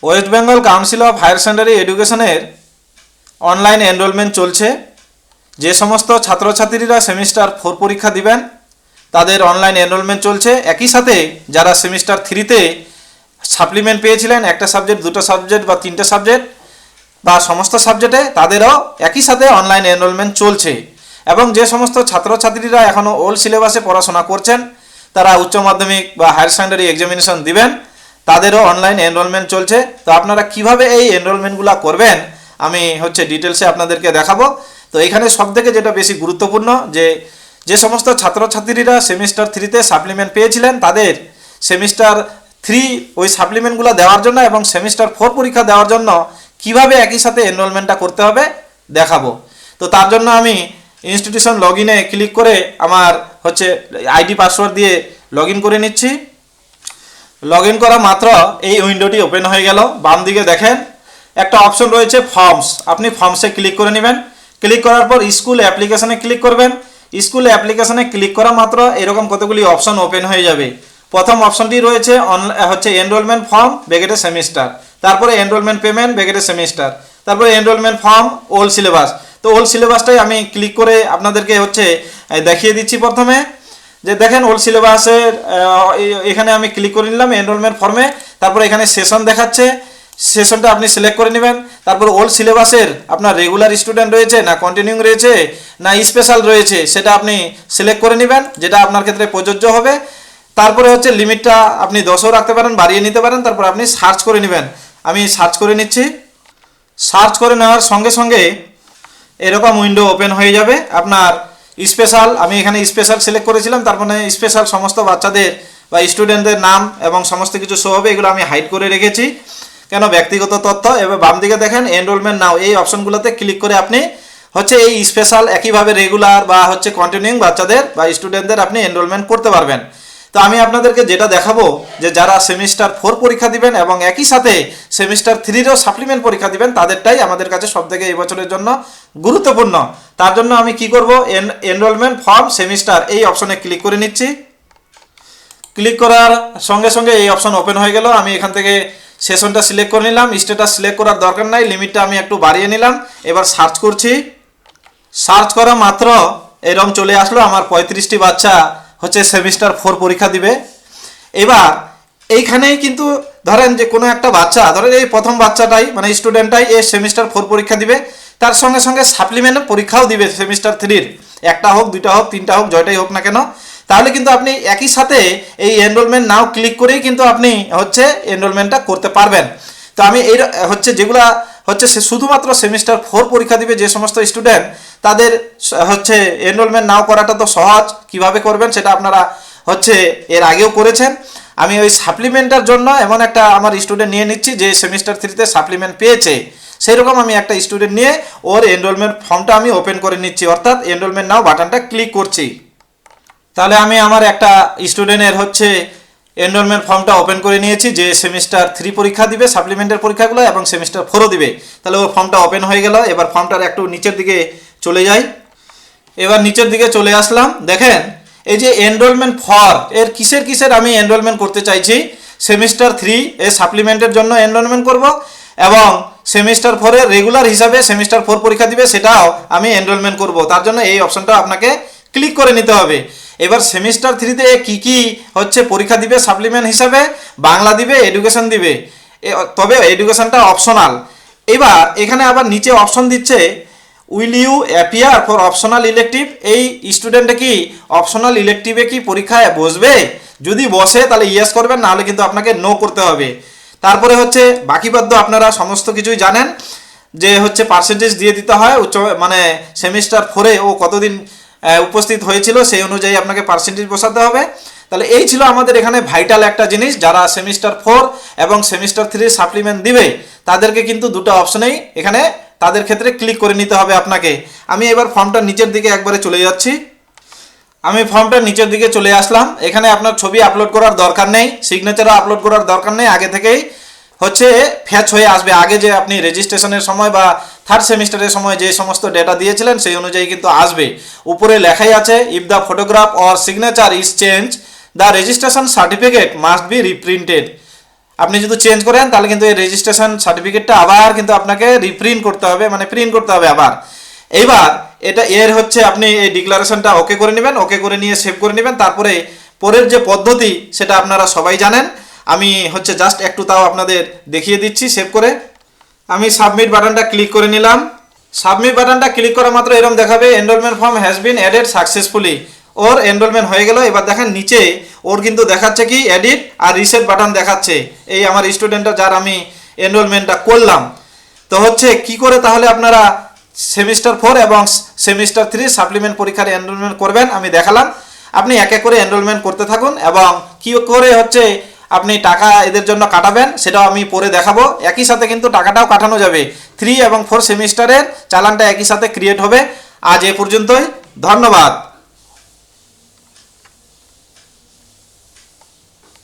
West Bengal council of higher secondary এডুকেশনের online enrolment চলছে। যে সমস্ত ছাত্রছাত্রীরা সেমিস্টার 4 পরীক্ষা দিবেন তাদের অনলাইন এনরোলমেন্ট চলছে। একই সাথে যারা সেমিস্টার 3-তে সাপ্লিমেন্ট পেয়েছিলেন, একটা সাবজেক্ট, দুটো সাবজেক্ট বা তিনটে সাবজেক্ট বা সমস্ত সাবজেক্টে, তাদেরও একই সাথে অনলাইন এনরোলমেন্ট চলছে। এবং যে সমস্ত ছাত্রছাত্রীরা এখনও ওল্ড সিলেবাসে পড়াশোনা করছেন, তারা উচ্চ মাধ্যমিক বা হায়ার সেকেন্ডারি এক্সামিনেশন দিবেন, তাদেরও অনলাইন এনরোলমেন্ট চলছে। তো আপনারা কিভাবে এই এনরোলমেন্টগুলো করবেন আমি ডিটেলসে আপনাদেরকে দেখাবো। তো এখানে সবথেকে যেটা বেশি গুরুত্বপূর্ণ, যে সমস্ত ছাত্রছাত্রীরা সেমিস্টার 3-তে সাপ্লিমেন্ট পেয়েছিলেন তাদের সেমিস্টার 3 ওই সাপ্লিমেন্টগুলো দেওয়ার জন্য এবং সেমিস্টার 4 পরীক্ষা দেওয়ার জন্য কিভাবে একই সাথে এনরোলমেন্টটা করতে হবে দেখাবো। তো তার জন্য আমি ইনস্টিটিউশন লগ ইনে ক্লিক করে আমার আইডি পাসওয়ার্ড দিয়ে লগ ইন করে নিচ্ছি। লগ ইন করা মাত্র এই উইন্ডোটি ওপেন হয়ে গেল। বাম দিকে দেখেন একটা অপশন রয়েছে ফর্মস, আপনি ফর্মসে ক্লিক করে নেবেন। ক্লিক করার পর স্কুল অ্যাপ্লিকেশনে ক্লিক করবেন। স্কুল অ্যাপ্লিকেশনে ক্লিক করা মাত্র এরকম কতগুলি অপশন ওপেন হয়ে যাবে। প্রথম অপশনটি রয়েছে এনরোলমেন্ট ফর্ম ব্র্যাকেটে সেমিস্টার, তারপরে এনরোলমেন্ট পেমেন্ট ব্র্যাকেটে সেমিস্টার, তারপরে এনরোলমেন্ট ফর্ম ওল্ড সিলেবাস। তো ওল্ড সিলেবাসটাই আমি ক্লিক করে আপনাদেরকে দেখিয়ে দিচ্ছি। প্রথমে যে দেখেন ওল্ড সিলেবাসের এখানে আমি ক্লিক করে নিলাম এনরোলমেন্ট ফর্মে। তারপরে এখানে সেশন দেখাচ্ছে, সেশনটা আপনি সিলেক্ট করে নেবেন। তারপর ওল্ড সিলেবাসের আপনার রেগুলার স্টুডেন্ট রয়েছে না কন্টিনিউইং রয়েছে না স্পেশাল রয়েছে সেটা আপনি সিলেক্ট করে নেবেন, যেটা আপনার ক্ষেত্রে প্রযোজ্য হবে। তারপরে লিমিটটা আপনি 10ও রাখতে পারেন, বাড়িয়ে নিতে পারেন। তারপর আপনি সার্চ করে নেবেন। আমি সার্চ করে নিচ্ছি। সার্চ করে নেওয়ার সঙ্গে সঙ্গে এরকম উইন্ডো ওপেন হয়ে যাবে। আপনার স্পেশাল, আমি এখানে স্পেশাল সিলেক্ট করেছিলাম, তার মানে স্পেশাল সমস্ত বাচ্চাদের বা স্টুডেন্টদের নাম এবং সমস্ত কিছু শো হবে। এগুলো আমি হাইড করে রেখেছি, কেন ব্যক্তিগত তথ্য। এবার বাম দিকে দেখেন এনরোলমেন্ট নাও, এই অপশনগুলোতে ক্লিক করে আপনি এই স্পেশাল একইভাবে রেগুলার বা কন্টিনিউইং বাচ্চাদের বা স্টুডেন্টদের আপনি এনরোলমেন্ট করতে পারবেন। তো আমি আপনাদেরকে যেটা দেখাবো যে যারা সেমিস্টার 4 পরীক্ষা দিবেন এবং একই সাথে সেমিস্টার 3-রও সাপ্লিমেন্ট পরীক্ষা দিবেন, তাদেরটাই আমাদের কাছে সবথেকে এই বছরের জন্য গুরুত্বপূর্ণ। তার জন্য আমি কি করব, এনরোলমেন্ট ফর্ম সেমিস্টার এই অপশনে ক্লিক করে নিচ্ছি। ক্লিক করার সঙ্গে সঙ্গে এই অপশন ওপেন হয়ে গেল। আমি এখান থেকে সেশনটা সিলেক্ট করে নিলাম, স্ট্যাটাস সিলেক্ট করার দরকার নাই, লিমিটটা আমি একটু বাড়িয়ে নিলাম। এবার সার্চ করছি। সার্চ করা মাত্র এরকম চলে আসলো আমার 35টি বাচ্চা সেমিস্টার 4 পরীক্ষা দিবে। এবার এইখানেই কিন্তু ধরেন যে কোনো একটা বাচ্চা, ধরেন এই প্রথম বাচ্চাটাই মানে স্টুডেন্টটাই এই সেমিস্টার 4 পরীক্ষা দিবে, তার সঙ্গে সঙ্গে সাপ্লিমেন্ট পরীক্ষাও দিবে সেমিস্টার 3-র, একটা হোক, দুইটা হোক, তিনটা হোক, জয়টাই হোক না কেন। তাহলে কিন্তু আপনি একই সাথে এই এনরোলমেন্ট নাও ক্লিক করেই কিন্তু আপনি এনরোলমেন্টটা করতে পারবেন। তো আমি এই যেগুলা সে শুধুমাত্র সেমিস্টার 4 পরীক্ষা দিবে যে সমস্ত স্টুডেন্ট, তাদের এনরোলমেন্ট নাও করাটা তো সহজ। কিভাবে করবেন সেটা আপনারা এর আগেও করেছেন। আমি ওই সাপ্লিমেন্টের জন্য এমন একটা আমার স্টুডেন্ট নিয়ে নিচ্ছি যে সেমিস্টার 3-তে সাপ্লিমেন্ট পেয়েছে, সেই রকম আমি একটা স্টুডেন্ট নিয়ে ওর এনরোলমেন্ট ফর্মটা আমি ওপেন করে নিচ্ছি, অর্থাৎ এনরোলমেন্ট নাও বাটনটা ক্লিক করছি। তাহলে আমি আমার একটা স্টুডেন্টের এনরোলমেন্ট ফর্মটা ওপেন করে নিয়েছি, যে সেমিস্টার 3 পরীক্ষা দিবে সাপ্লিমেন্টের পরীক্ষাগুলো এবং সেমিস্টার 4ও দিবে। তাহলে ওর ফর্মটা ওপেন হয়ে গেল। এবার ফর্মটার একটু নিচের দিকে চলে যাই। এবার নিচের দিকে চলে আসলাম। দেখেন এই যে এনরোলমেন্ট এর কিসের আমি এনরোলমেন্ট করতে চাইছি, সেমিস্টার 3 এর সাপ্লিমেন্টের জন্য এনরোলমেন্ট করব এবং সেমিস্টার 4 এর রেগুলার হিসাবে সেমিস্টার 4 পরীক্ষা দিবে সেটাও আমি এনরোলমেন্ট করব। তার জন্য এই অপশনটা আপনাকে ক্লিক করে নিতে হবে। এবার সেমিস্টার 3-তে কি পরীক্ষা দিবে সাপ্লিমেন্ট হিসাবে, বাংলা দিবে, এডুকেশন দিবে, তবে এডুকেশনটা অপশনাল। এবার এখানে আবার নিচে অপশন দিচ্ছে will you appear for optional elective. এই স্টুডেন্টটা কি অপশনাল ইলেকটিভে কি পরীক্ষায় বসবে? যদি বসে তাহলে ইয়েস করবেন, নাহলে কিন্তু আপনাকে নো করতে হবে। তারপরে বাকি বাদ্য আপনারা সমস্ত কিছুই জানেন, যে পার্সেন্টেজ দিয়ে দিতে হয় সেমিস্টার 4-এ ও কতদিন উপস্থিত হয়েছিল সেই অনুযায়ী আপনাকে পার্সেন্টেজ বসাতে হবে। তাহলে এই ছিল আমাদের এখানে ভাইটাল একটা জিনিস। যারা সেমিস্টার 4 এবং সেমিস্টার 3 সাপ্লিমেন্ট দিবে তাদেরকে কিন্তু দুটো অপশনেই এখানে তাদের ক্ষেত্রে ক্লিক করে নিতে হবে আপনাকে। আমি এবার ফর্মটা নিচের দিকে একবারে চলে যাচ্ছি। আমি ফর্মটা নিচের দিকে চলে আসলাম। এখানে আপনার ছবি আপলোড করার দরকার নেই, সিগনেচারও আপলোড করার দরকার নেই, আগে থেকেই ফ্যাচ হয়ে আসবে। আগে যে আপনি রেজিস্ট্রেশনের সময় বা 3rd সেমিস্টারের সময় যে সমস্ত ডেটা দিয়েছিলেন সেই অনুযায়ী কিন্তু আসবে। উপরে লেখাই আছে if the photograph or signature is change the registration certificate must be reprinted. আপনি যদি চেঞ্জ করেন তাহলে কিন্তু এই রেজিস্ট্রেশন সার্টিফিকেটটা আবার কিন্তু আপনাকে রিপ্রিন্ট করতে হবে, মানে প্রিন্ট করতে হবে আবার। এইবার এটা এর হচ্ছে আপনি এই ডিক্লারেশনটা ওকে করে নেবেন, ওকে করে নিয়ে সেভ করে নেবেন। তারপরে পরের যে পদ্ধতি সেটা আপনারা সবাই জানেন, আমি হচ্ছে জাস্ট একটু তাও আপনাদের দেখিয়ে দিচ্ছি। সেভ করে আমি সাবমিট বাটনটা ক্লিক করে নিলাম। সাবমিট বাটনটা ক্লিক করা মাত্র এরকম দেখাবে enrollment form has been added successfully. Or enrolment হয়ে গেল। এবার দেখেন নিচে ওর কিন্তু দেখাচ্ছে কি এডিট আর রিসেট বাটন দেখাচ্ছে, এই আমার স্টুডেন্টটা যার আমি এনরোলমেন্টটা করলাম। তো হচ্ছে কি করে তাহলে আপনারা সেমিস্টার 4 এবং সেমিস্টার 3 সাপ্লিমেন্ট পরীক্ষার এনরোলমেন্ট করবেন আমি দেখালাম। আপনি এক এক করে এনরোলমেন্ট করতে থাকুন এবং কি করে হচ্ছে আপনি টাকা এদের জন্য কাটাবেন সেটাও আমি পরে দেখাবো। একই সাথে কিন্তু টাকাটাও কাটানো যাবে। 3 এবং 4 সেমিস্টারের চালানটা একই সাথে ক্রিয়েট হবে। আজ এ পর্যন্তই, ধন্যবাদ।